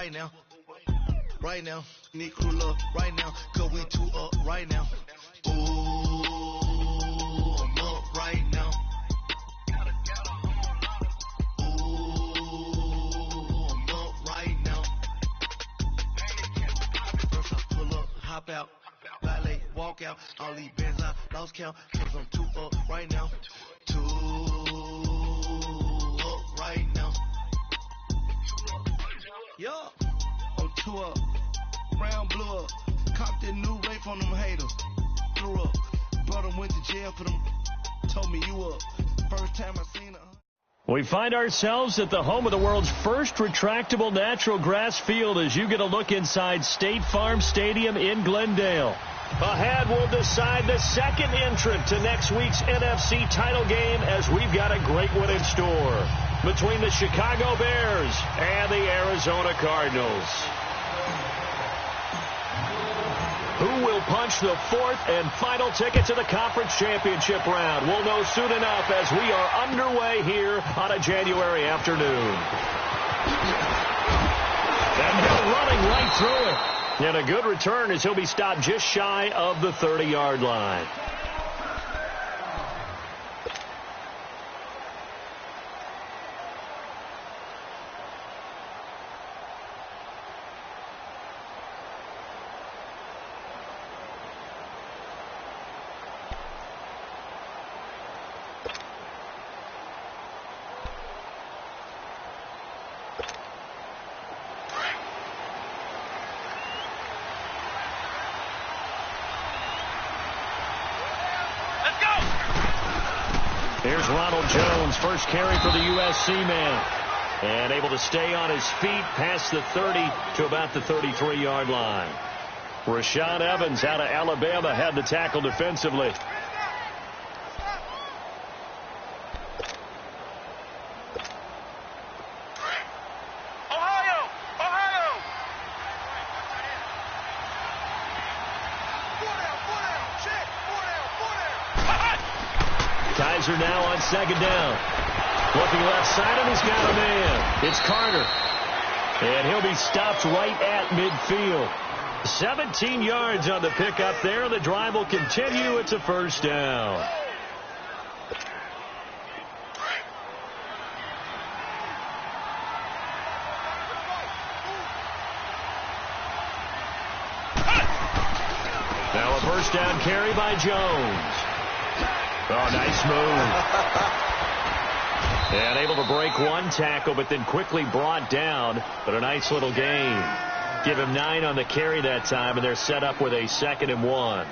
right now. Right now, need crew love right now, cause we two up right now. Ooh, I'm up right now. Ooh, I'm up right now. First I pull up, hop out, valet, walk out. All these bands I lost count, cause I'm two up right now. Two up right now. Yeah, I'm two up. Brown blew up, copped that new rape on them haters. Blew up, brought them, went to jail for them, told me you up. First time I seen her. We find ourselves at the home of the world's first retractable natural grass field as you get a look inside State Farm Stadium in Glendale. Ahead, we'll decide the second entrant to next week's NFC title game as we've got a great one in store between the Chicago Bears and the Arizona Cardinals. Who will punch the fourth and final ticket to the conference championship round? We'll know soon enough as we are underway here on a January afternoon. And they're running right through it. And a good return as he'll be stopped just shy of the 30-yard line. Here's Ronald Jones, first carry for the USC man. And able to stay on his feet past the 30 to about the 33-yard line. Rashaan Evans out of Alabama had the tackle defensively. Kaiser now on second down. Looking left side, and he's got a man. It's Carter. And he'll be stopped right at midfield. 17 yards on the pickup there. The drive will continue. It's a first down. Now a first down carry by Jones. Oh, nice move. And able to break one tackle, but then quickly brought down. But a nice little gain. Give him 9 on the carry that time, and they're set up with a 2nd and 1.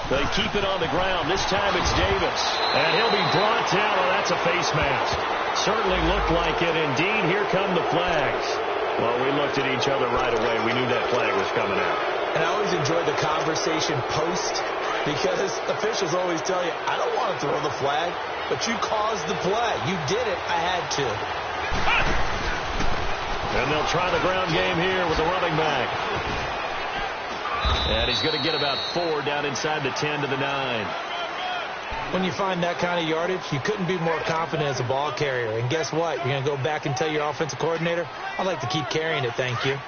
They keep it on the ground. This time it's Davis. And he'll be brought down. Oh, that's a face mask. Certainly looked like it. Indeed, here come the flags. Well, we looked at each other right away. We knew that flag was coming out. And I always enjoyed the conversation post because officials always tell you, I don't want to throw the flag, but you caused the play. You did it. I had to. And they'll try the ground game here with the running back. And he's going to get about 4 down inside the 10 to the 9. When you find that kind of yardage, you couldn't be more confident as a ball carrier. And guess what? You're going to go back and tell your offensive coordinator, I'd like to keep carrying it, thank you.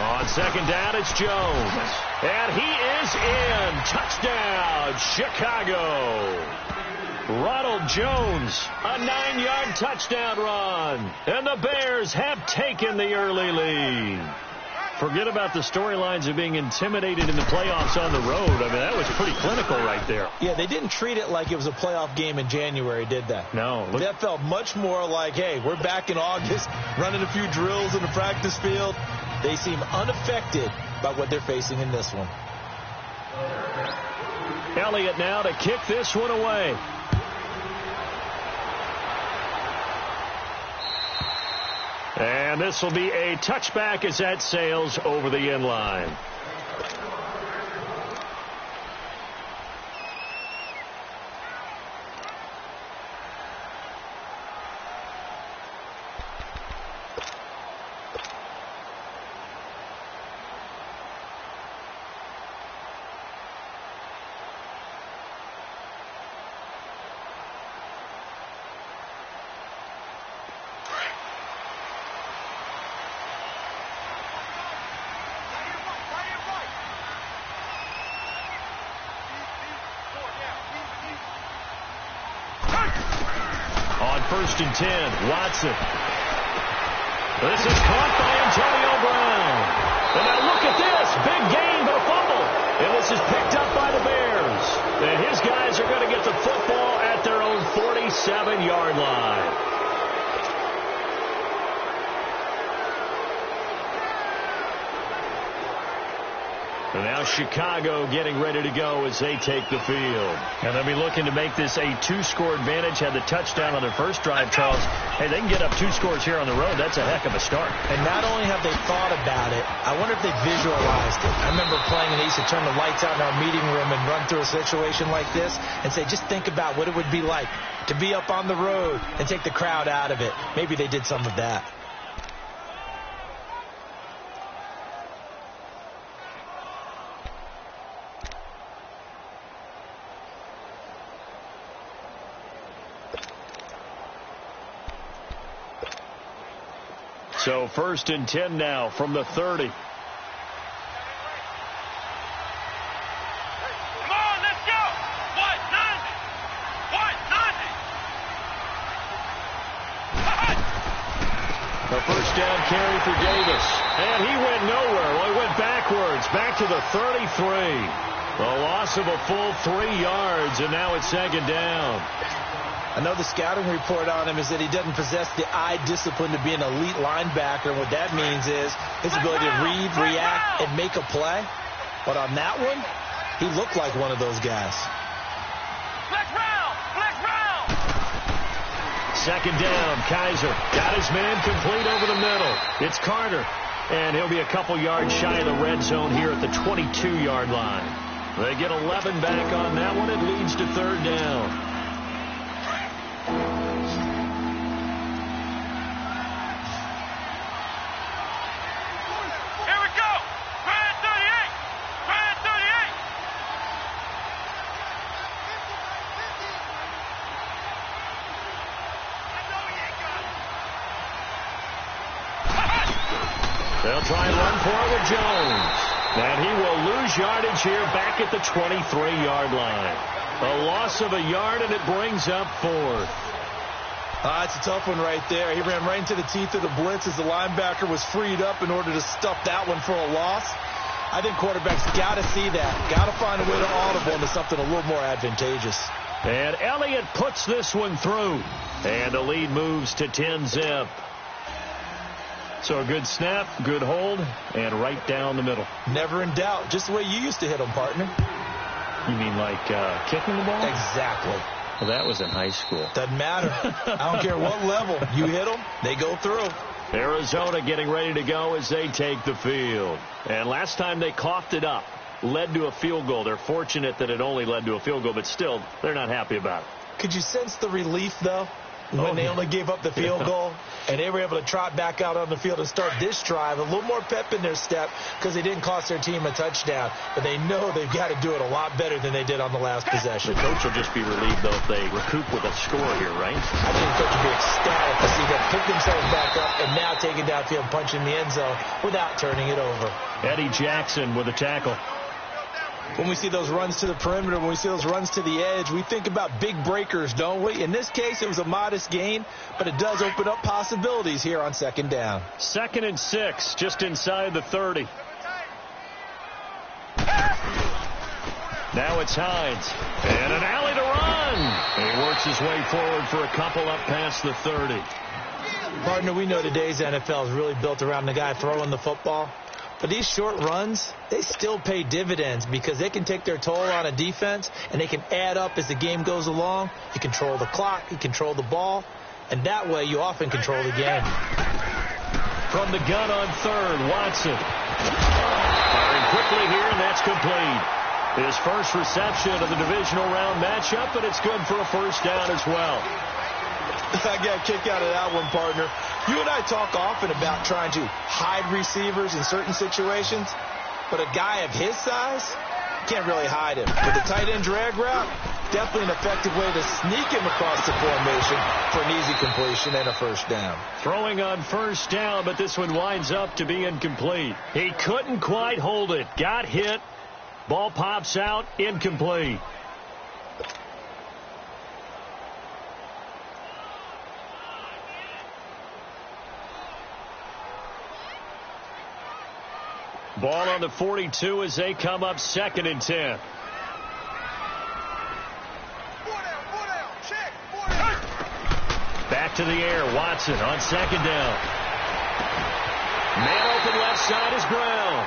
On second down, it's Jones. And he is in. Touchdown, Chicago. Ronald Jones, a 9-yard touchdown run. And the Bears have taken the early lead. Forget about the storylines of being intimidated in the playoffs on the road. I mean, that was pretty clinical right there. Yeah, they didn't treat it like it was a playoff game in January, did they? No. That felt much more like, hey, we're back in August, running a few drills in the practice field. They seem unaffected by what they're facing in this one. Elliott now to kick this one away. And this will be a touchback as that sails over the end line. on 1st and 10. Watson. This is caught by Antonio Brown. And now look at this. Big gain, but a fumble. And this is picked up by the Bears. And his guys are going to get the football at their own 47-yard line. And now Chicago getting ready to go as they take the field. And they'll be looking to make this a 2-score advantage. Had the touchdown on their first drive, Charles. Hey, they can get up 2 scores here on the road. That's a heck of a start. And not only have they thought about it, I wonder if they visualized it. I remember playing and they used to turn the lights out in our meeting room and run through a situation like this and say, just think about what it would be like to be up on the road and take the crowd out of it. Maybe they did some of that. So 1st and 10 now from the 30. Come on, let's go. What? Nothing. A first down carry for Davis. And he went nowhere. Well, he went backwards. Back to the 33. A loss of a full 3 yards, and now it's 2nd down. I know the scouting report on him is that he doesn't possess the eye discipline to be an elite linebacker. What that means is his ability to read, react, and make a play. But on that one, he looked like one of those guys. Flex round. 2nd down. Kaiser got his man complete over the middle. It's Carter. And he'll be a couple yards shy of the red zone here at the 22-yard line. They get 11 back on that one. It leads to 3rd down. They'll try and run for it with Jones. And he will lose yardage here back at the 23-yard line. A loss of a yard, and it brings up 4th. It's a tough one right there. He ran right into the teeth of the blitz as the linebacker was freed up in order to stuff that one for a loss. I think quarterbacks got to see that. Got to find a way to audible into something a little more advantageous. And Elliott puts this one through. And the lead moves to 10-zip. So a good snap, good hold, and right down the middle. Never in doubt. Just the way you used to hit them, partner. You mean like kicking the ball? Exactly. Well, that was in high school. Doesn't matter. I don't care what level. You hit them, they go through. Arizona getting ready to go as they take the field. And last time they coughed it up, led to a field goal. They're fortunate that it only led to a field goal, but still, they're not happy about it. Could you sense the relief, though? When they only gave up the field goal, and they were able to trot back out on the field and start this drive. A little more pep in their step because they didn't cost their team a touchdown. But they know they've got to do it a lot better than they did on the last possession. The coach will just be relieved, though, if they recoup with a score here, right? I think the coach will be ecstatic to see them pick themselves back up and now take it downfield, punching the end zone without turning it over. Eddie Jackson with a tackle. When we see those runs to the perimeter, when we see those runs to the edge, we think about big breakers, don't we? In this case, it was a modest gain, but it does open up possibilities here on 2nd down. 2nd and 6, just inside the 30. Now it's Hines. And an alley to run. He works his way forward for a couple up past the 30. Partner, we know today's NFL is really built around the guy throwing the football. But these short runs, they still pay dividends because they can take their toll on a defense and they can add up as the game goes along. You control the clock, you control the ball, and that way you often control the game. From the gun on 3rd, Watson. Firing quickly here, and that's complete. His first reception of the divisional round matchup, but it's good for a first down as well. I got a kick out of that one, partner. You and I talk often about trying to hide receivers in certain situations, but a guy of his size can't really hide him. With the tight end drag route, definitely an effective way to sneak him across the formation for an easy completion and a first down. Throwing on first down, but this one winds up to be incomplete. He couldn't quite hold it. Got hit. Ball pops out. Incomplete. Ball on the 42 as they come up 2nd and 10. Back to the air. Watson on 2nd down. Man open left side is Brown.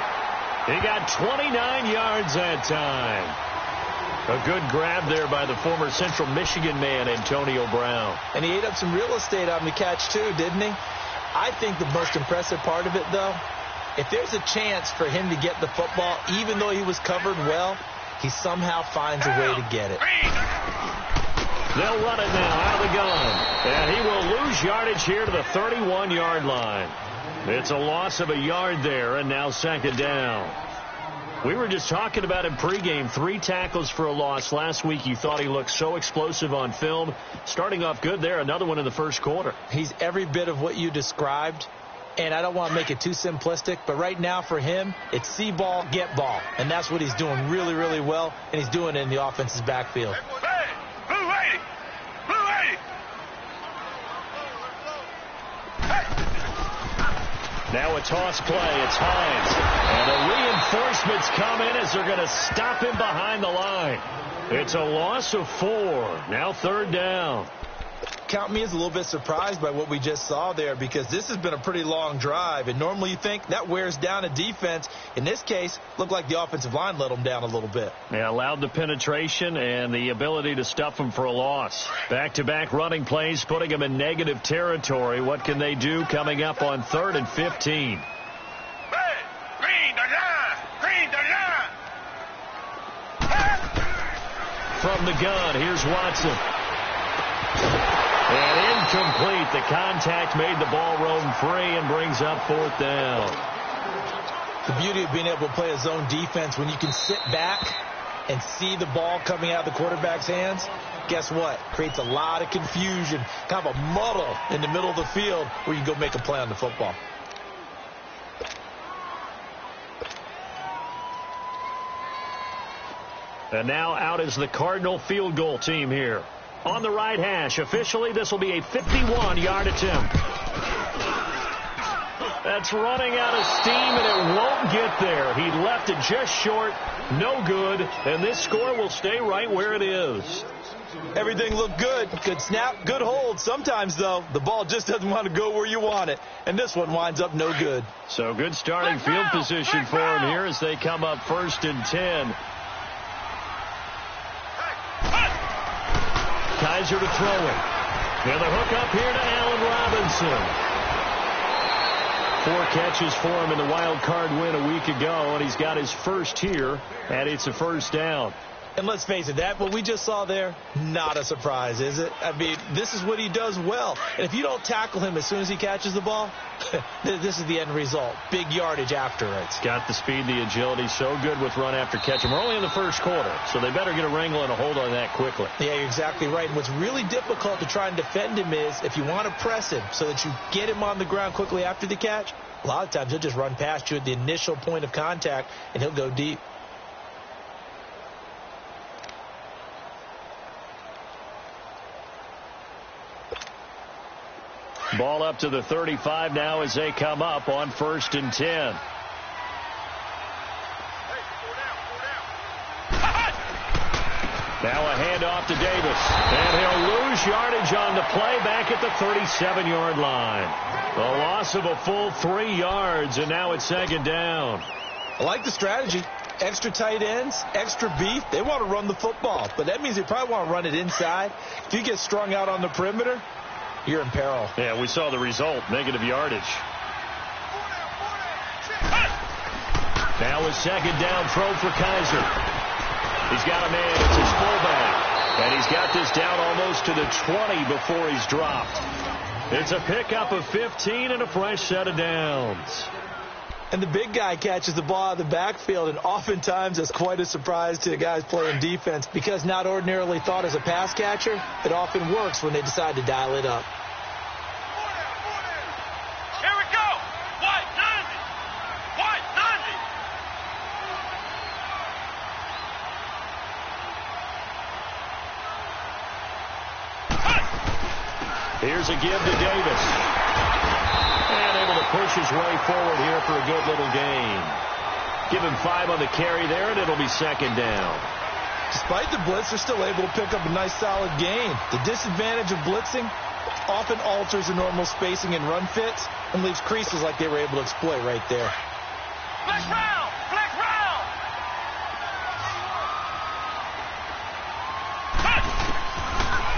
He got 29 yards that time. A good grab there by the former Central Michigan man, Antonio Brown. And he ate up some real estate on the catch, too, didn't he? I think the most impressive part of it, though, if there's a chance for him to get the football, even though he was covered well, he somehow finds a way to get it. They'll run it now out of the gun. And he will lose yardage here to the 31-yard line. It's a loss of a yard there, and now 2nd down. We were just talking about him pregame, 3 tackles for a loss. Last week you thought he looked so explosive on film. Starting off good there, another one in the first quarter. He's every bit of what you described, and I don't want to make it too simplistic, but right now for him, it's see ball, get ball. And that's what he's doing really, really well, and he's doing it in the offense's backfield. Now a toss play. It's Hines. And the reinforcements come in as they're going to stop him behind the line. It's a loss of 4. Now 3rd down. Count me as a little bit surprised by what we just saw there, because this has been a pretty long drive, and normally you think that wears down a defense. In this case, looked like the offensive line let them down a little bit. Yeah, allowed the penetration and the ability to stuff them for a loss. Back-to-back running plays, putting them in negative territory. What can they do coming up on 3rd and 15? From the gun, here's Watson. And incomplete. The contact made the ball roam free and brings up 4th down. The beauty of being able to play a zone defense, when you can sit back and see the ball coming out of the quarterback's hands, guess what? Creates a lot of confusion, kind of a muddle in the middle of the field where you go make a play on the football. And now out is the Cardinal field goal team here. On the right hash, officially, this will be a 51-yard attempt. That's running out of steam, and it won't get there. He left it just short, no good, and this score will stay right where it is. Everything looked good. Good snap, good hold. Sometimes, though, the ball just doesn't want to go where you want it, and this one winds up no good. So good starting field position for him here as they come up 1st and 10. Kaiser to throw it. And the hook up here to Allen Robinson. 4 catches for him in the wild card win a week ago, and he's got his first here, and it's a 1st down. And let's face it, that what we just saw there, not a surprise, is it? I mean, this is what he does well. And if you don't tackle him as soon as he catches the ball, this is the end result. Big yardage after it. It's got the speed, the agility, so good with run after catch. And we're only in the first quarter, so they better get a wrangle and a hold on that quickly. Yeah, you're exactly right. And what's really difficult to try and defend him is if you want to press him so that you get him on the ground quickly after the catch, a lot of times he'll just run past you at the initial point of contact, and he'll go deep. Ball up to the 35 now as they come up on 1st and 10. Now a handoff to Davis. And he'll lose yardage on the play back at the 37-yard line. A loss of a full 3 yards, and now it's 2nd down. I like the strategy. Extra tight ends, extra beef. They want to run the football, but that means they probably want to run it inside. If you get strung out on the perimeter, you're in peril. Yeah, we saw the result, negative yardage. Now a 2nd down throw for Kaiser. He's got a man, it's his fullback. And he's got this down almost to the 20 before he's dropped. It's a pickup of 15 and a fresh set of downs. And the big guy catches the ball out of the backfield, and oftentimes that's quite a surprise to the guys playing defense because not ordinarily thought as a pass catcher, it often works when they decide to dial it up. Here we go. White 90. White 90. Here's a give to Davis. And able to push his way forward here for a good little gain. Give him 5 on the carry there, and it'll be second down. Despite the blitz, they're still able to pick up a nice solid gain. The disadvantage of blitzing often alters the normal spacing and run fits and leaves creases like they were able to exploit right there. Flex round! Flex round!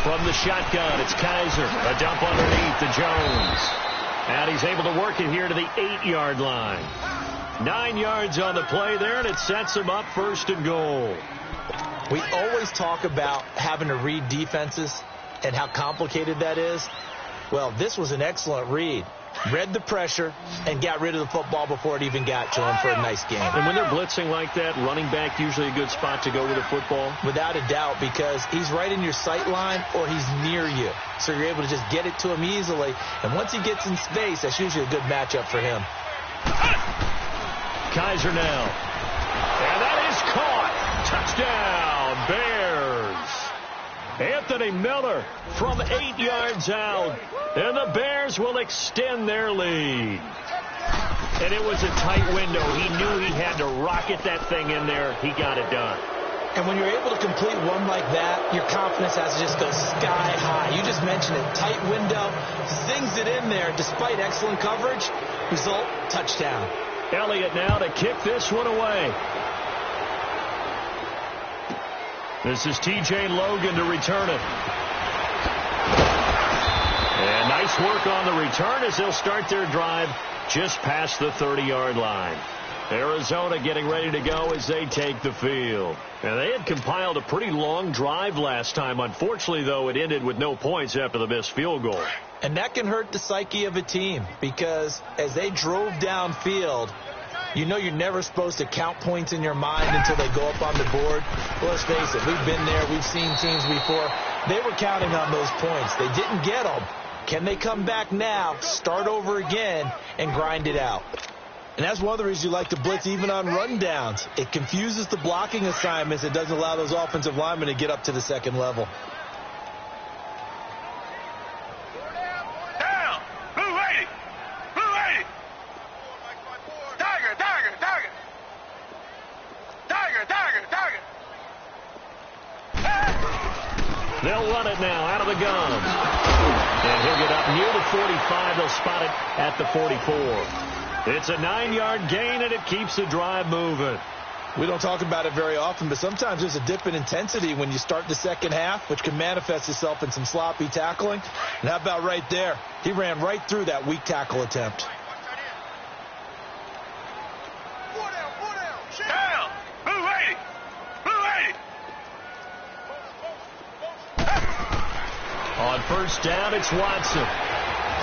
From the shotgun, it's Kaiser. A dump underneath to Jones. And he's able to work it here to the 8-yard line. 9 yards on the play there, and it sets him up 1st and goal. We always talk about having to read defenses and how complicated that is. Well, this was an excellent read. Read the pressure and got rid of the football before it even got to him for a nice game. And when they're blitzing like that, running back usually a good spot to go with the football? Without a doubt, because he's right in your sight line or he's near you. So you're able to just get it to him easily. And once he gets in space, that's usually a good matchup for him. Kaiser now. And that is caught. Touchdown, Bears. Anthony Miller from 8 yards out. And the Bears will extend their lead. And it was a tight window. He knew he had to rocket that thing in there. He got it done. And when you're able to complete one like that, your confidence has to just go sky high. You just mentioned it. Tight window. Zings it in there despite excellent coverage. Result, touchdown. Elliott now to kick this one away. This is T.J. Logan to return it. And nice work on the return as they'll start their drive just past the 30-yard line. Arizona getting ready to go as they take the field. And they had compiled a pretty long drive last time. Unfortunately, though, it ended with no points after the missed field goal. And that can hurt the psyche of a team because as they drove downfield, you know you're never supposed to count points in your mind until they go up on the board. Well, let's face it, we've been there. We've seen teams before. They were counting on those points. They didn't get them. Can they come back now, start over again, and grind it out? And that's one of the reasons you like to blitz even on rundowns. It confuses the blocking assignments. It doesn't allow those offensive linemen to get up to the second level. Down! Blue 80! Blue 80! Tiger! Tiger! Tiger! Tiger! Tiger! Tiger! They'll run it now out of the gun. And he'll get up near the 45. They'll spot it at the 44. It's a 9-yard gain, and it keeps the drive moving. We don't talk about it very often, but sometimes there's a dip in intensity when you start the second half, which can manifest itself in some sloppy tackling. And how about right there? He ran right through that weak tackle attempt. Down! Blue 80! Blue 80! On first down, it's Watson.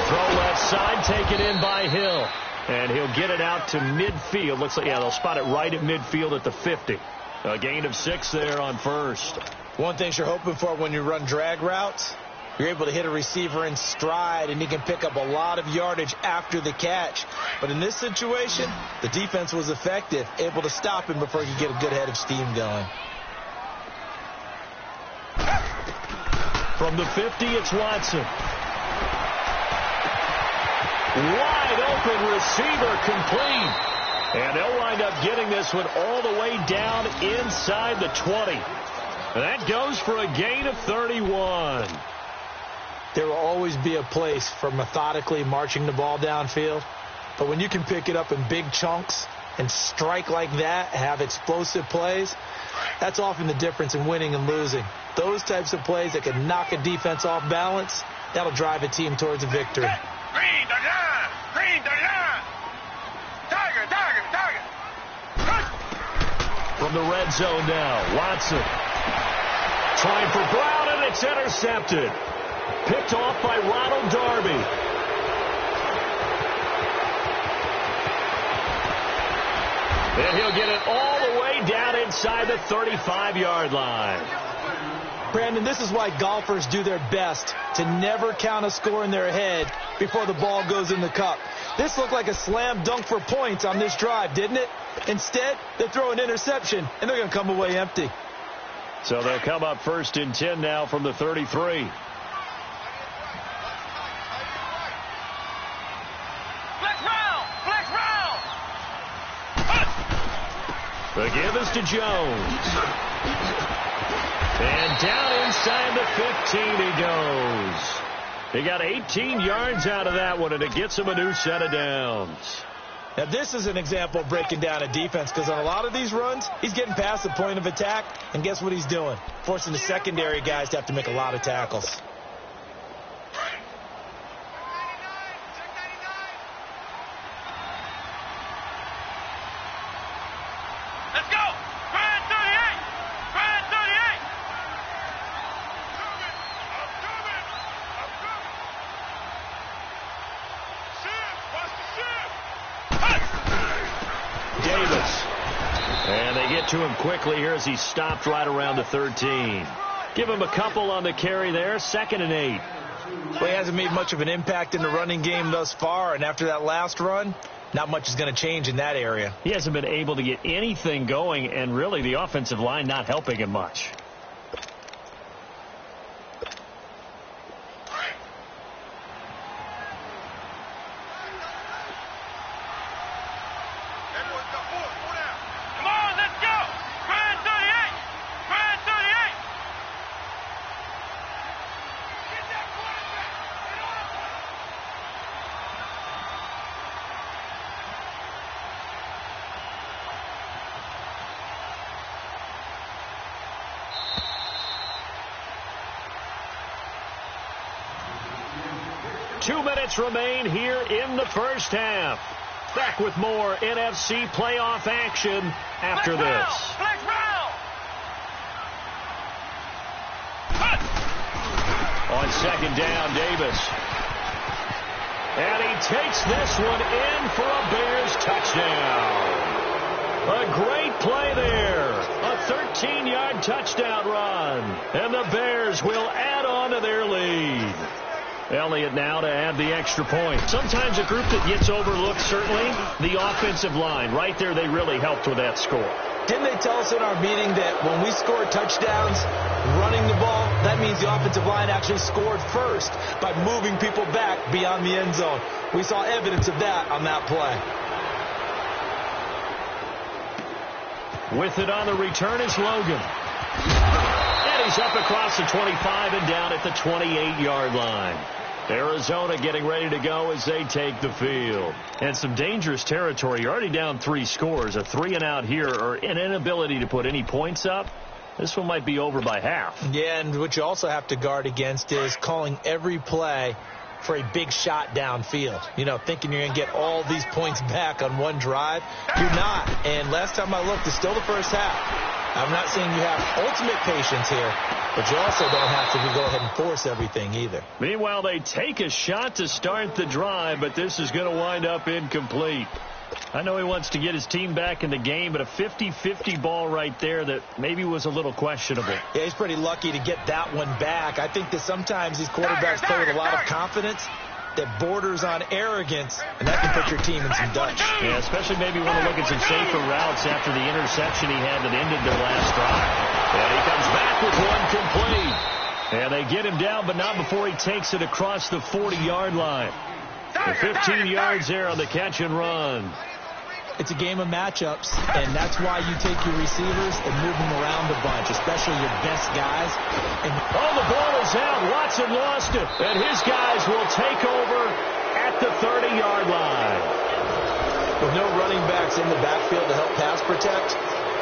Throw left side, taken in by Hill. And he'll get it out to midfield. Looks like, yeah, they'll spot it right at midfield at the 50. A gain of 6 there on first. One thing you're hoping for when you run drag routes, you're able to hit a receiver in stride, and he can pick up a lot of yardage after the catch. But in this situation, the defense was effective, able to stop him before he could get a good head of steam going. From the 50, it's Watson. Wide open receiver complete. And they'll wind up getting this one all the way down inside the 20. And that goes for a gain of 31. There will always be a place for methodically marching the ball downfield. But when you can pick it up in big chunks and strike like that, have explosive plays, that's often the difference in winning and losing. Those types of plays that can knock a defense off balance, that'll drive a team towards a victory. Green 39! Green 39! Tiger! Tiger! Tiger! From the red zone now, Watson. Trying for Brown, and it's intercepted. Picked off by Ronald Darby. And he'll get it all the way down inside the 35-yard line. Brandon, this is why golfers do their best to never count a score in their head before the ball goes in the cup. This looked like a slam dunk for points on this drive, didn't it? Instead, they throw an interception, and they're going to come away empty. So they'll come up 1st and 10 now from the 33. The give is to Jones. And down inside the 15 he goes. He got 18 yards out of that one, and it gets him a new set of downs. Now, this is an example of breaking down a defense, because on a lot of these runs, he's getting past the point of attack, and guess what he's doing? Forcing the secondary guys to have to make a lot of tackles. Let's go! Grind 38! Grind 38! Davis. And they get to him quickly here as he stopped right around the 13. Give him a couple on the carry there. 2nd and 8. Well, he hasn't made much of an impact in the running game thus far, and after that last run, not much is going to change in that area. He hasn't been able to get anything going, and really the offensive line not helping him much. Come on, let's go! Grind 38! Grind 38! Get that quarterback! Get on! 2 minutes remain here in the first half. Back with more NFC playoff action after this. Flex round! On 2nd down, Davis. And he takes this one in for a Bears touchdown. A great play there. A 13-yard touchdown run. And the Bears will add on to their lead. Elliott now to add the extra point. Sometimes a group that gets overlooked, certainly, the offensive line. Right there, they really helped with that score. Didn't they tell us in our meeting that when we score touchdowns running the ball, that means the offensive line actually scored first by moving people back beyond the end zone? We saw evidence of that on that play. With it on the return is Logan. And he's up across the 25 and down at the 28-yard line. Arizona getting ready to go as they take the field. And some dangerous territory. You're already down 3 scores. A 3-and-out here, or an inability to put any points up. This one might be over by half. Yeah, and what you also have to guard against is calling every play for a big shot downfield. You know, thinking you're going to get all these points back on one drive. You're not. And last time I looked, it's still the first half. I'm not saying you have ultimate patience here, but you also don't have to go ahead and force everything either. Meanwhile, they take a shot to start the drive, but this is going to wind up incomplete. I know he wants to get his team back in the game, but a 50-50 ball right there that maybe was a little questionable. Yeah, he's pretty lucky to get that one back. I think that sometimes these quarterbacks play with a lot of confidence that borders on arrogance, and that can put your team in some dutch. Yeah, especially maybe want to look at some safer routes after the interception he had that ended their last drive. And he comes back with one complete. And they get him down, but not before he takes it across the 40-yard line. The 15 yards there on the catch and run. It's a game of matchups, and that's why you take your receivers and move them around a bunch, especially your best guys. And the ball is out. Watson lost it, and his guys will take over at the 30-yard line. With no running backs in the backfield to help pass protect,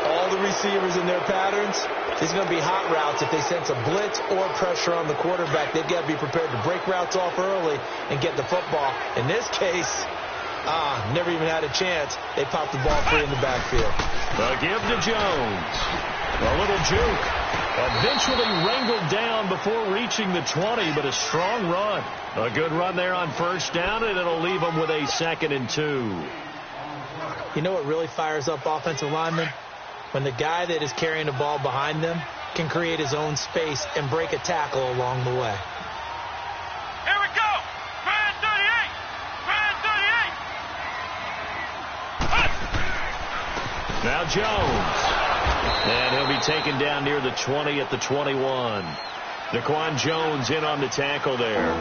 all the receivers in their patterns, these are going to be hot routes. If they sense a blitz or pressure on the quarterback, they've got to be prepared to break routes off early and get the football. In this case, never even had a chance. They popped the ball free in the backfield. The give to Jones. A little juke. Eventually wrangled down before reaching the 20, but a strong run. A good run there on first down, and it'll leave them with a 2nd and 2. You know what really fires up offensive linemen? When the guy that is carrying the ball behind them can create his own space and break a tackle along the way. Here we go! Grind 38! Grind 38! Now Jones. And he'll be taken down near the 20 at the 21. Daquan Jones in on the tackle there.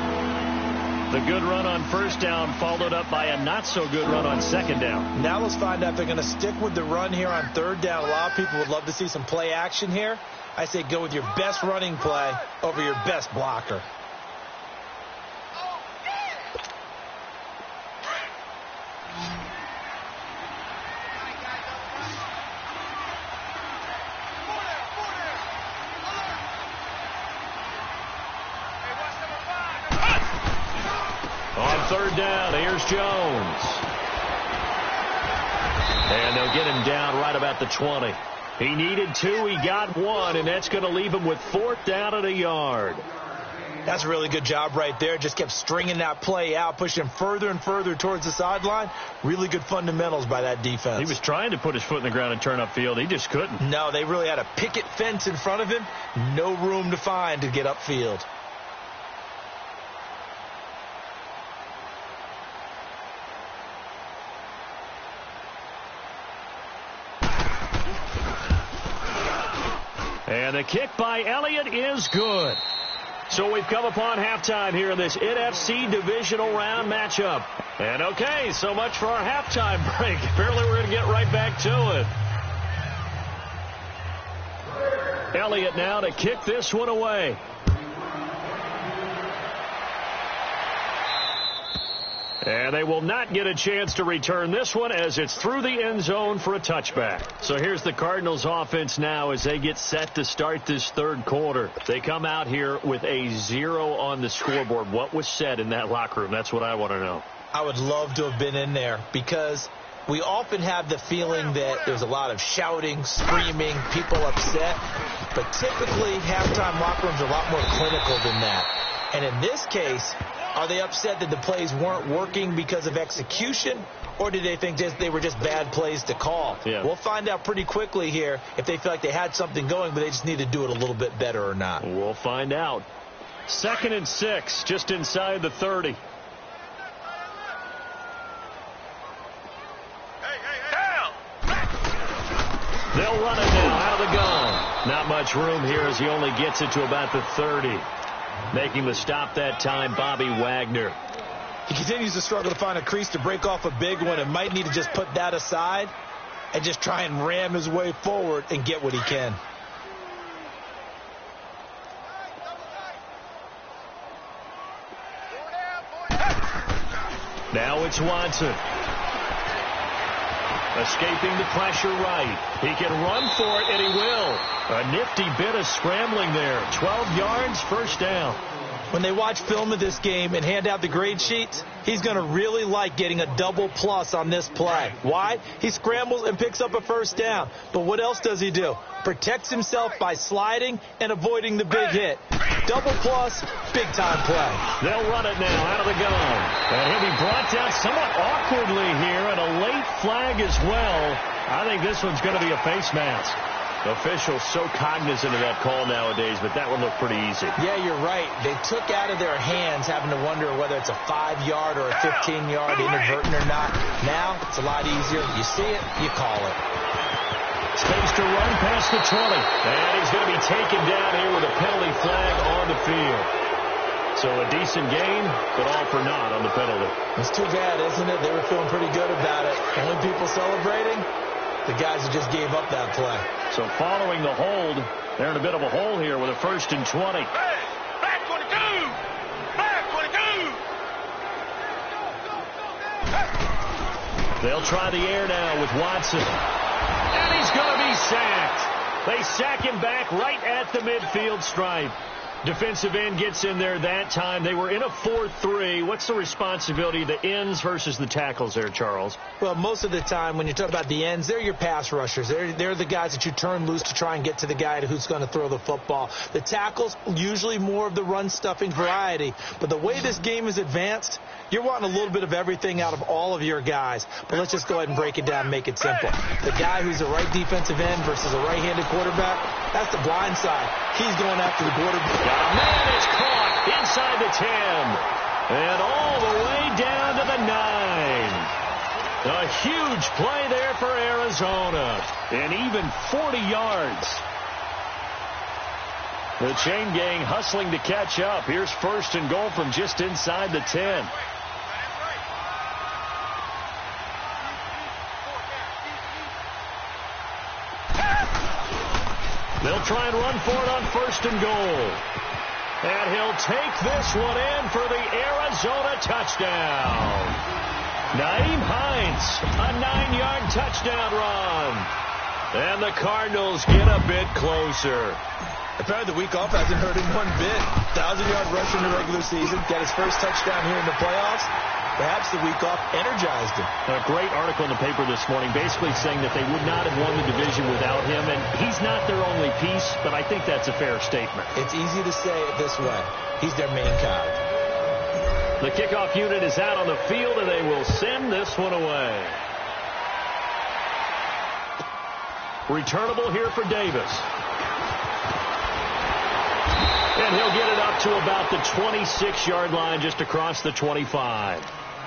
The good run on first down followed up by a not-so-good run on second down. Now let's find out if they're going to stick with the run here on third down. A lot of people would love to see some play action here. I say go with your best running play over your best blocker. Third down, here's Jones. And they'll get him down right about the 20. He needed 2, he got 1, and that's going to leave him with 4th down and a yard. That's a really good job right there. Just kept stringing that play out, pushing him further and further towards the sideline. Really good fundamentals by that defense. He was trying to put his foot in the ground and turn upfield. He just couldn't. No, they really had a picket fence in front of him. No room to find to get upfield. And the kick by Elliott is good. So we've come upon halftime here in this NFC divisional round matchup. And okay, so much for our halftime break. Apparently we're going to get right back to it. Elliott now to kick this one away. And they will not get a chance to return this one as it's through the end zone for a touchback. So here's the Cardinals offense now as they get set to start this third quarter. They come out here with a 0 on the scoreboard. What was said in that locker room? That's what I want to know. I would love to have been in there because we often have the feeling that there's a lot of shouting, screaming, people upset. But typically halftime locker rooms are a lot more clinical than that. And in this case, are they upset that the plays weren't working because of execution, or do they think they were just bad plays to call? Yeah. We'll find out pretty quickly here if they feel like they had something going, but they just need to do it a little bit better or not. We'll find out. 2nd and 6, just inside the 30. They'll run it now out of the gun. Not much room here as he only gets it to about the 30. Making the stop that time, Bobby Wagner. He continues to struggle to find a crease to break off a big one and might need to just put that aside and just try and ram his way forward and get what he can. Now it's Watson. Escaping the pressure right. He can run for it, and he will. A nifty bit of scrambling there. 12 yards, first down. When they watch film of this game and hand out the grade sheets, he's going to really like getting a double plus on this play. Why? He scrambles and picks up a first down. But what else does he do? Protects himself by sliding and avoiding the big hit. Double plus, big-time play. They'll run it now out of the gun. And he'll be brought down somewhat awkwardly here, and a late flag as well. I think this one's going to be a face mask. Officials so cognizant of that call nowadays, but that one looked pretty easy. Yeah, you're right. They took out of their hands having to wonder whether it's a 5-yard or a 15-yard inadvertent or not. Now, it's a lot easier. You see it, you call it. Space to run past the 20. And he's going to be taken down here with a penalty flag on the field. So a decent gain, but all for naught on the penalty. It's too bad, isn't it? They were feeling pretty good about it. Only people celebrating, the guys who just gave up that play. So following the hold, they're in a bit of a hole here with a 1st and 20. Hey, back 22! Back 22! They'll try the air now with Watson. And he's going to be sacked. They sack him back right at the midfield stripe. Defensive end gets in there that time. They were in a 4-3. What's the responsibility of the ends versus the tackles there, Charles? Well, most of the time when you talk about the ends, they're your pass rushers. They're the guys that you turn loose to try and get to the guy who's going to throw the football. The tackles, usually more of the run-stuffing variety. But the way this game is advanced, you're wanting a little bit of everything out of all of your guys. But let's just go ahead and break it down and make it simple. The guy who's a right defensive end versus a right-handed quarterback, that's the blind side. He's going after the quarterback. Man is caught inside the 10 and all the way down to the 9. A huge play there for Arizona, and even 40 yards. The chain gang hustling to catch up. Here's first and goal from just inside the 10. They'll try and run for it on first and goal. And he'll take this one in for the Arizona touchdown. Nyheim Hines, a 9-yard touchdown run. And the Cardinals get a bit closer. Apparently the week off hasn't hurt him one bit. 1,000-yard rush in the regular season. Got his first touchdown here in the playoffs. Perhaps the week off energized him. A great article in the paper this morning basically saying that they would not have won the division without him. And he's not their only piece, but I think that's a fair statement. It's easy to say it this way. He's their main cog. The kickoff unit is out on the field, and they will send this one away. Returnable here for Davis. And he'll get it up to about the 26-yard line, just across the 25.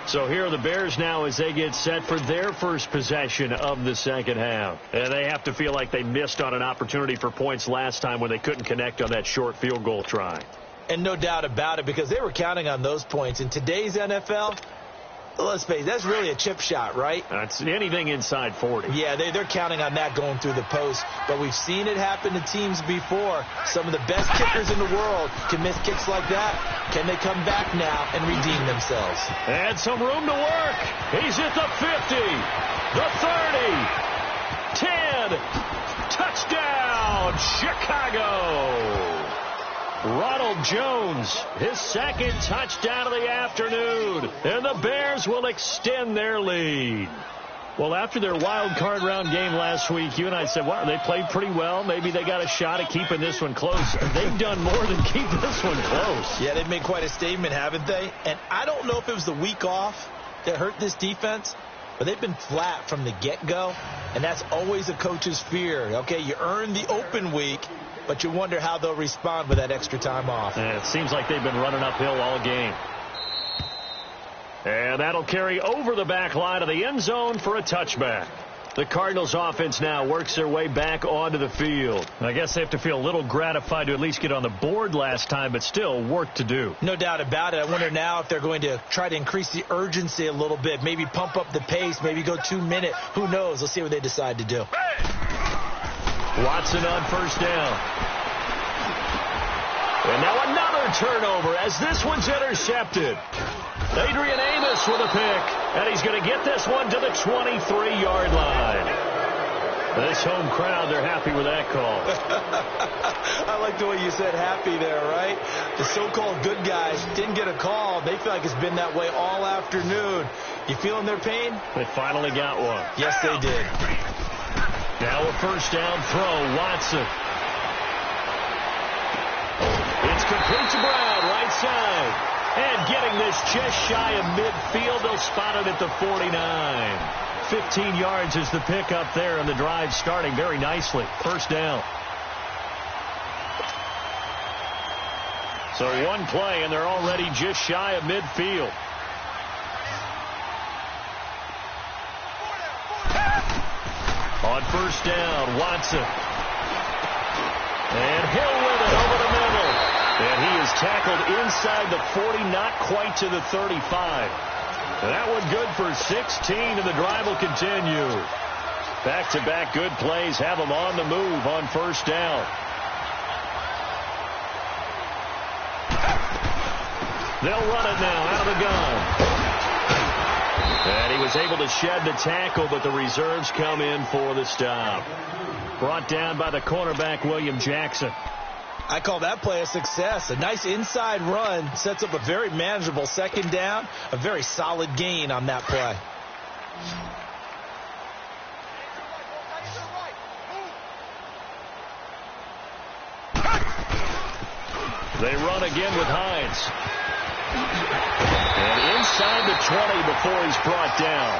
So here are the Bears now as they get set for their first possession of the second half. And they have to feel like they missed on an opportunity for points last time when they couldn't connect on that short field goal try. And no doubt about it, because they were counting on those points. In today's NFL, let's face it, that's really a chip shot, right? That's anything inside 40. Yeah, they're counting on that going through the post. But we've seen it happen to teams before. Some of the best kickers in the world can miss kicks like that. Can they come back now and redeem themselves? And some room to work. He's at the 50, the 30, 10. Touchdown, Chicago. Ronald Jones, his second touchdown of the afternoon, and the Bears will extend their lead. Well, after their wild card round game last week, you and I said, wow, they played pretty well. Maybe they got a shot at keeping this one close. They've done more than keep this one close. Yeah, they've made quite a statement, haven't they? And I don't know if it was the week off that hurt this defense, but they've been flat from the get-go, and that's always a coach's fear. Okay, you earn the open week, but you wonder how they'll respond with that extra time off. And it seems like they've been running uphill all game. And that'll carry over the back line of the end zone for a touchback. The Cardinals offense now works their way back onto the field. I guess they have to feel a little gratified to at least get on the board last time, but still work to do. No doubt about it. I wonder now if they're going to try to increase the urgency a little bit, maybe pump up the pace, maybe go 2 minute. Who knows? Let's see what they decide to do. Watson on first down. And now another turnover as this one's intercepted. Adrian Amos with a pick. And he's going to get this one to the 23-yard line. This home crowd, they're happy with that call. I like the way you said happy there, right? The so-called good guys didn't get a call. They feel like it's been that way all afternoon. You feeling their pain? They finally got one. Yes, they did. Now a first down throw, Watson. It's complete to Brown, right side. And getting this just shy of midfield, they'll spot it at the 49. 15 yards is the pickup there, and the drive starting very nicely. First down. So one play, and they're already just shy of midfield. On first down, Watson. And Hill with it over the middle. And he is tackled inside the 40, not quite to the 35. That one good for 16, and the drive will continue. Back-to-back good plays have them on the move on first down. They'll run it now out of the gun. And he was able to shed the tackle, but the reserves come in for the stop. Brought down by the cornerback, William Jackson. I call that play a success. A nice inside run sets up a very manageable second down. A very solid gain on that play. They run again with Hines. And inside the 20 before he's brought down.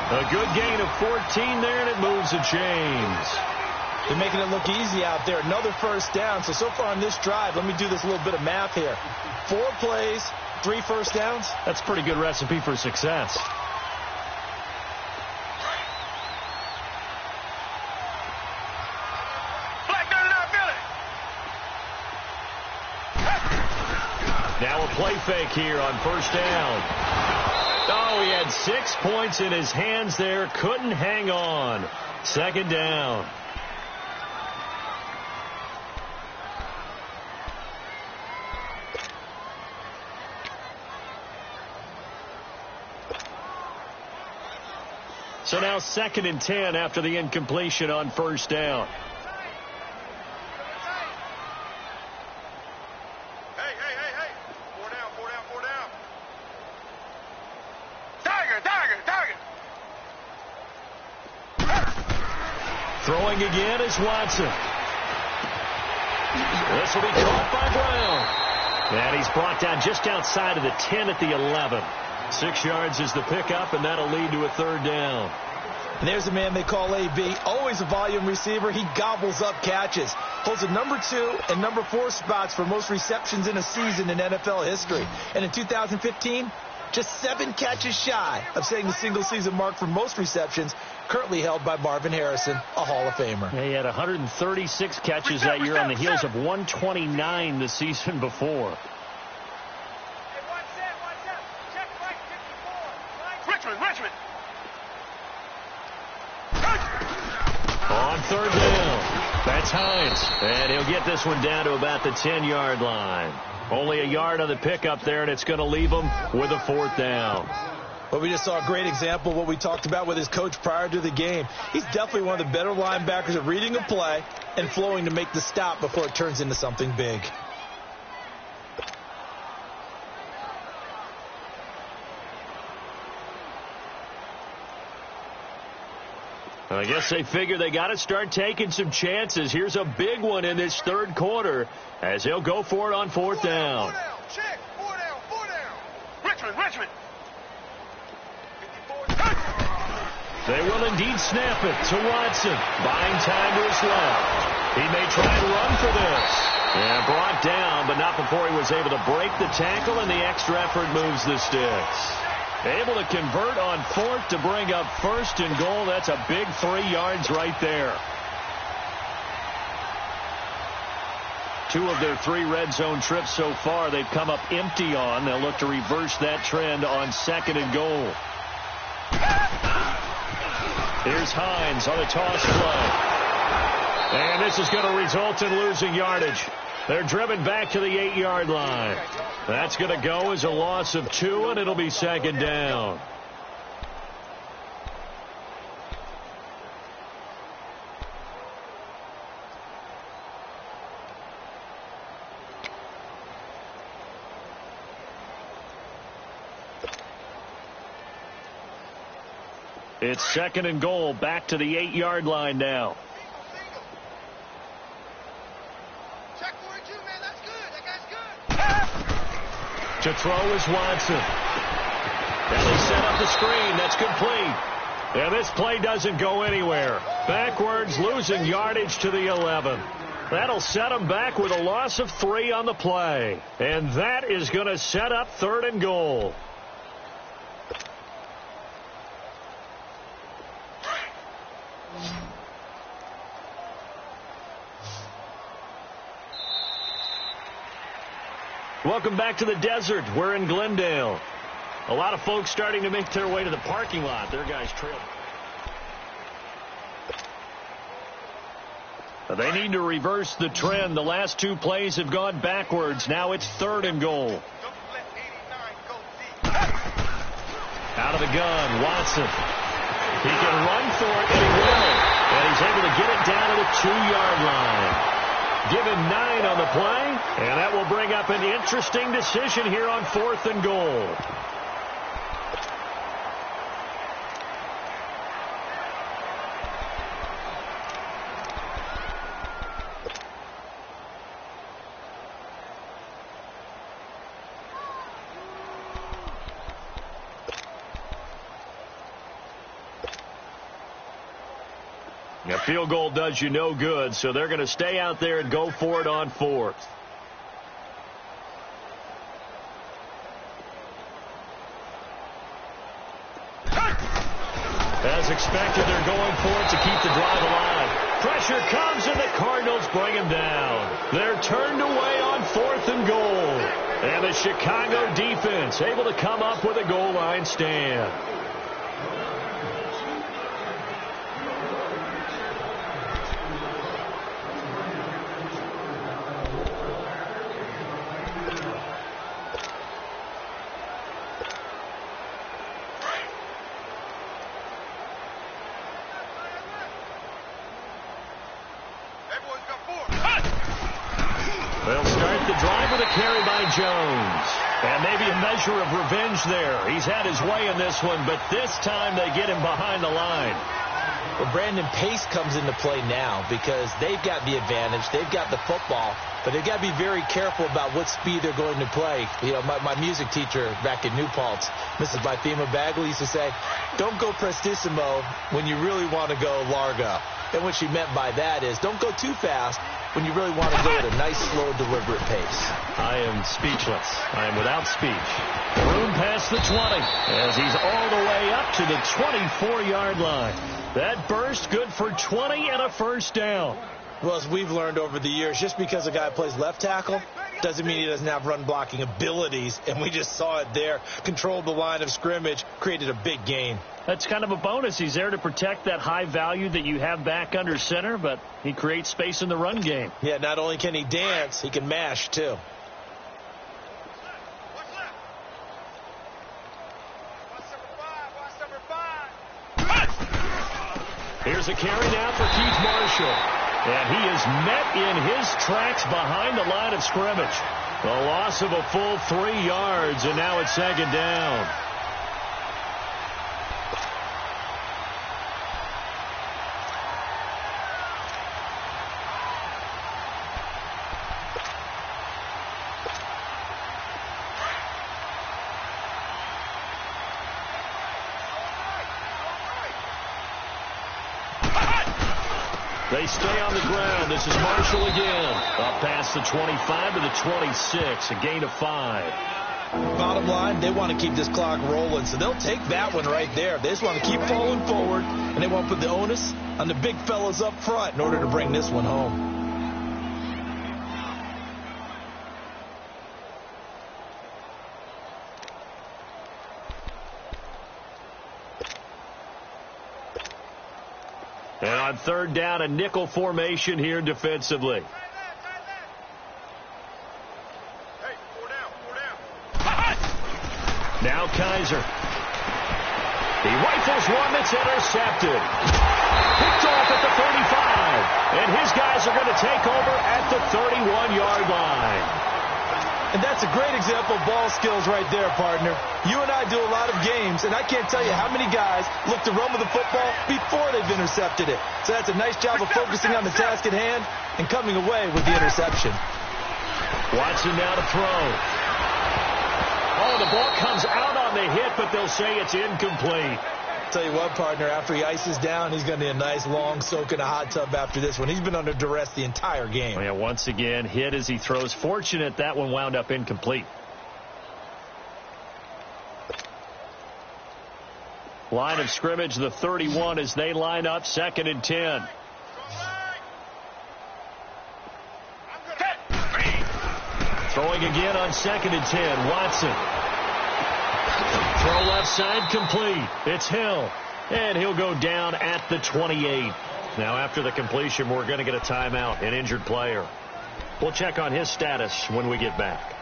A good gain of 14 there, and it moves the chains. They're making it look easy out there. Another first down. So far on this drive, let me do this little bit of math here. 4 plays, 3 first downs. That's a pretty good recipe for success. Now a play fake here on first down. Oh, he had 6 points in his hands there. Couldn't hang on. Second down. So now 2nd and 10 after the incompletion on first down. Hey. 4 down. Tiger. Throwing again is Watson. This will be caught by Brown. And he's brought down just outside of the 10 at the 11. 6 yards is the pickup, and that'll lead to a 3rd down. And there's a man they call AB, always a volume receiver. He gobbles up catches. Holds the number 2 and number 4 spots for most receptions in a season in NFL history. And in 2015, just 7 catches shy of setting the single-season mark for most receptions, currently held by Marvin Harrison, a Hall of Famer. He had 136 catches that year on the heels of 129 the season before. Richmond. On 3rd down, that's Hines. And he'll get this one down to about the 10-yard line. Only a yard on the pickup there, and it's going to leave him with a 4th down. Well, we just saw a great example of what we talked about with his coach prior to the game. He's definitely one of the better linebackers at reading a play and flowing to make the stop before it turns into something big. I guess they figure they got to start taking some chances. Here's a big one in this 3rd quarter as he'll go for it on 4th down. 4 down. Check. 4 down. Richmond. They will indeed snap it to Watson. Buying time to his left. He may try and run for this. Yeah, brought down, but not before he was able to break the tackle, and the extra effort moves the sticks. Able to convert on 4th to bring up 1st and goal. That's a big 3 yards right there. 2 of their 3 red zone trips so far they've come up empty on. They'll look to reverse that trend on 2nd and goal. Here's Hines on a toss play. And this is going to result in losing yardage. They're driven back to the 8-yard line. That's going to go as a loss of 2, and it'll be 2nd down. It's 2nd and goal, back to the 8-yard line now. To throw is Watson. And they set up the screen. That's complete. And this play doesn't go anywhere. Backwards, losing yardage to the 11. That'll set them back with a loss of 3 on the play. And that is going to set up 3rd and goal. Welcome back to the desert. We're in Glendale. A lot of folks starting to make their way to the parking lot. Their guys trail. They need to reverse the trend. The last 2 plays have gone backwards. Now it's 3rd and goal. Out of the gun, Watson. He can run for it, and he will. And he's able to get it down to the 2-yard line. Give him 9 on the play, and that will bring up an interesting decision here on 4th and goal. A field goal does you no good, so they're going to stay out there and go for it on 4th. As expected, they're going for it to keep the drive alive. Pressure comes, and the Cardinals bring him down. They're turned away on 4th and goal. And the Chicago defense able to come up with a goal line stand. They'll start the drive with a carry by Jones. And maybe a measure of revenge there. He's had his way in this one, but this time they get him behind the line. Well, Brandon, pace comes into play now because they've got the advantage. They've got the football, but they've got to be very careful about what speed they're going to play. You know, my music teacher back in New Paltz, Mrs. Bythema Bagley, used to say, don't go prestissimo when you really want to go largo. And what she meant by that is don't go too fast when you really want to go at a nice, slow, deliberate pace. I am speechless. I am without speech. Room past the 20 as he's all the way up to the 24-yard line. That burst good for 20 and a first down. Well, as we've learned over the years, just because a guy plays left tackle doesn't mean he doesn't have run blocking abilities, and we just saw it there. Controlled the line of scrimmage, created a big gain. That's kind of a bonus. He's there to protect that high value that you have back under center, but he creates space in the run game. Yeah, not only can he dance, he can mash, too. Here's a carry now for Keith Marshall. And he is met in his tracks behind the line of scrimmage. The loss of a full 3 yards, and now it's second down. They stay on the ground. This is Marshall again. Up past the 25 to the 26. A gain of 5. Bottom line, they want to keep this clock rolling, so they'll take that one right there. They just want to keep falling forward, and they want to put the onus on the big fellas up front in order to bring this one home. And on third down, a nickel formation here defensively. Hey, 4 down. Now Kaiser. He rifles one that's intercepted. Picked off at the 35. And his guys are going to take over at the 31-yard line. And that's a great example of ball skills right there, partner. You and I do a lot of games, and I can't tell you how many guys look to run with the football before they've intercepted it. So that's a nice job of focusing on the task at hand and coming away with the interception. Watson now to throw. Oh, the ball comes out on the hit, but they'll say it's incomplete. Tell you what, partner, after he ices down, he's going to need a nice long soak in a hot tub after this one. He's been under duress the entire game. Yeah, once again, hit as he throws. Fortunate that one wound up incomplete. Line of scrimmage, the 31 as they line up, 2nd and 10. Throwing again on 2nd and 10, Watson. Throw left side complete. It's Hill. And he'll go down at the 28. Now after the completion, we're going to get a timeout, an injured player. We'll check on his status when we get back.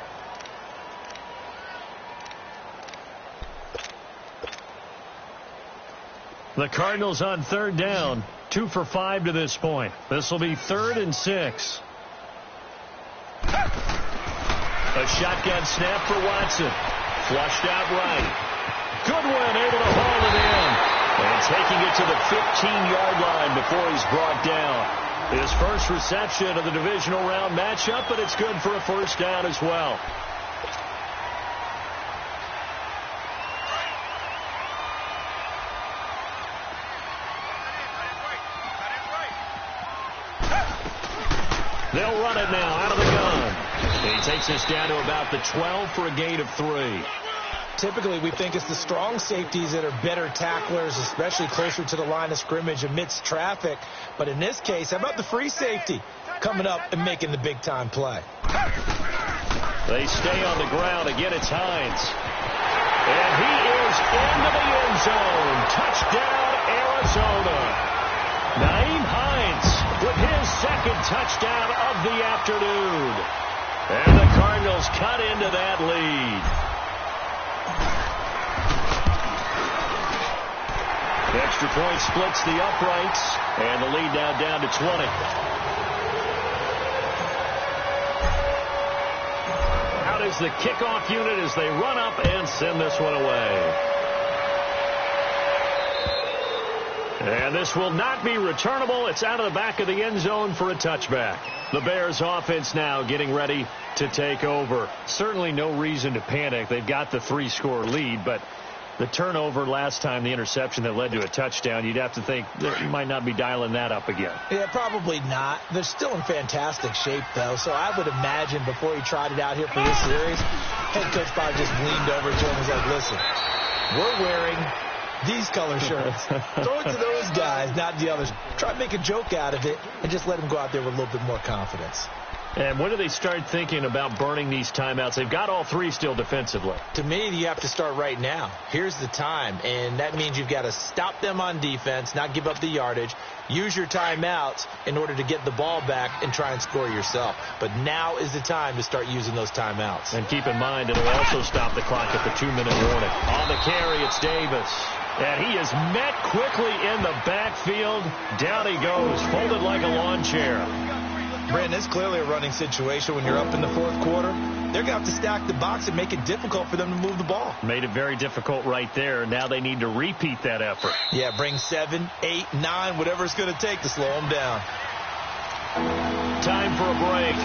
The Cardinals on third down. 2 for 5 to this point. This will be 3rd and 6. A shotgun snap for Watson. Flushed out right. Goodwin able to haul it in. And taking it to the 15-yard line before he's brought down. His first reception of the divisional round matchup, but it's good for a first down as well. They'll run it now out of the gun. He takes us down to about the 12 for a gain of 3. Typically, we think it's the strong safeties that are better tacklers, especially closer to the line of scrimmage amidst traffic. But in this case, how about the free safety coming up and making the big-time play? They stay on the ground. Again, it's Hines. And he is into the end zone. Touchdown, Arizona. Nyheim Hines with his second touchdown of the afternoon. And the Cardinals cut into that lead. The extra point splits the uprights, and the lead now down to 20. Out is the kickoff unit as they run up and send this one away. And this will not be returnable. It's out of the back of the end zone for a touchback. The Bears offense now getting ready to take over. Certainly no reason to panic. They've got the 3-score lead, but the turnover last time, the interception that led to a touchdown, you'd have to think that you might not be dialing that up again. Yeah, probably not. They're still in fantastic shape, though, so I would imagine before he tried it out here for this series, head coach probably just leaned over to him and was like, listen, we're wearing these color shirts. Throw it to those guys, not the others. Try to make a joke out of it and just let them go out there with a little bit more confidence. And when do they start thinking about burning these timeouts? They've got all 3 still defensively. To me, you have to start right now. Here's the time, and that means you've got to stop them on defense, not give up the yardage, use your timeouts in order to get the ball back and try and score yourself. But now is the time to start using those timeouts. And keep in mind, it'll also stop the clock at the 2-minute warning. On the carry, it's Davis. And he is met quickly in the backfield. Down he goes, folded like a lawn chair. Brandon, it's clearly a running situation when you're up in the fourth quarter. They're going to have to stack the box and make it difficult for them to move the ball. Made it very difficult right there. Now they need to repeat that effort. Yeah, bring 7, 8, 9, whatever it's going to take to slow them down. Time for a break.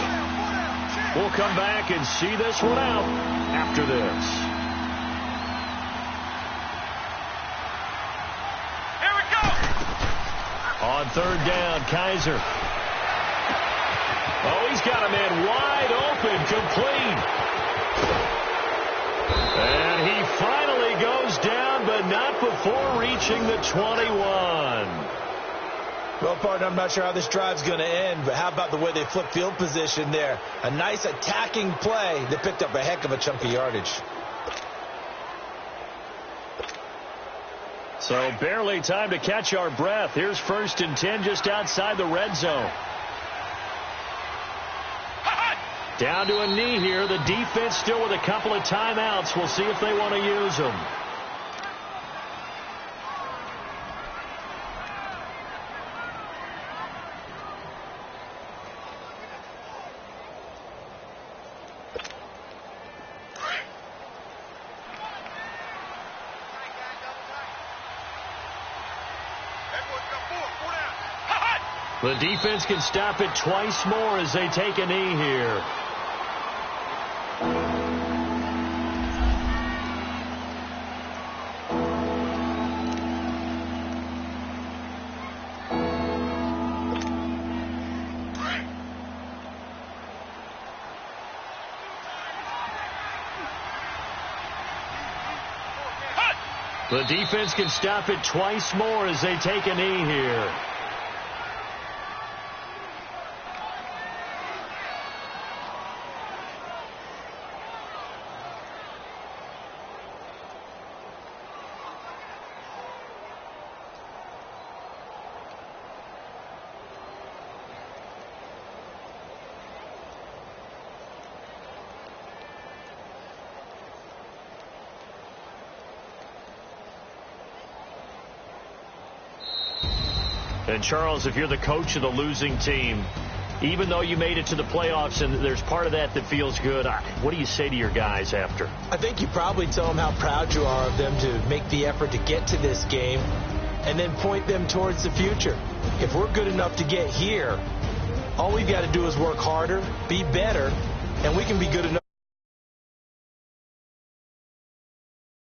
We'll come back and see this one out after this. Here we go! On third down, Kaiser. Oh, he's got a man wide open, complete. And he finally goes down, but not before reaching the 21. Well, partner, I'm not sure how this drive's going to end, but how about the way they flip field position there? A nice attacking play that picked up a heck of a chunk of yardage. So barely time to catch our breath. Here's 1st and 10 just outside the red zone. Down to a knee here. The defense still with a couple of timeouts. We'll see if they want to use them. The defense can stop it twice more as they take a knee here. The defense can stop it twice more as they take a knee here. And, Charles, if you're the coach of the losing team, even though you made it to the playoffs and there's part of that that feels good, what do you say to your guys after? I think you probably tell them how proud you are of them to make the effort to get to this game and then point them towards the future. If we're good enough to get here, all we've got to do is work harder, be better, and we can be good enough.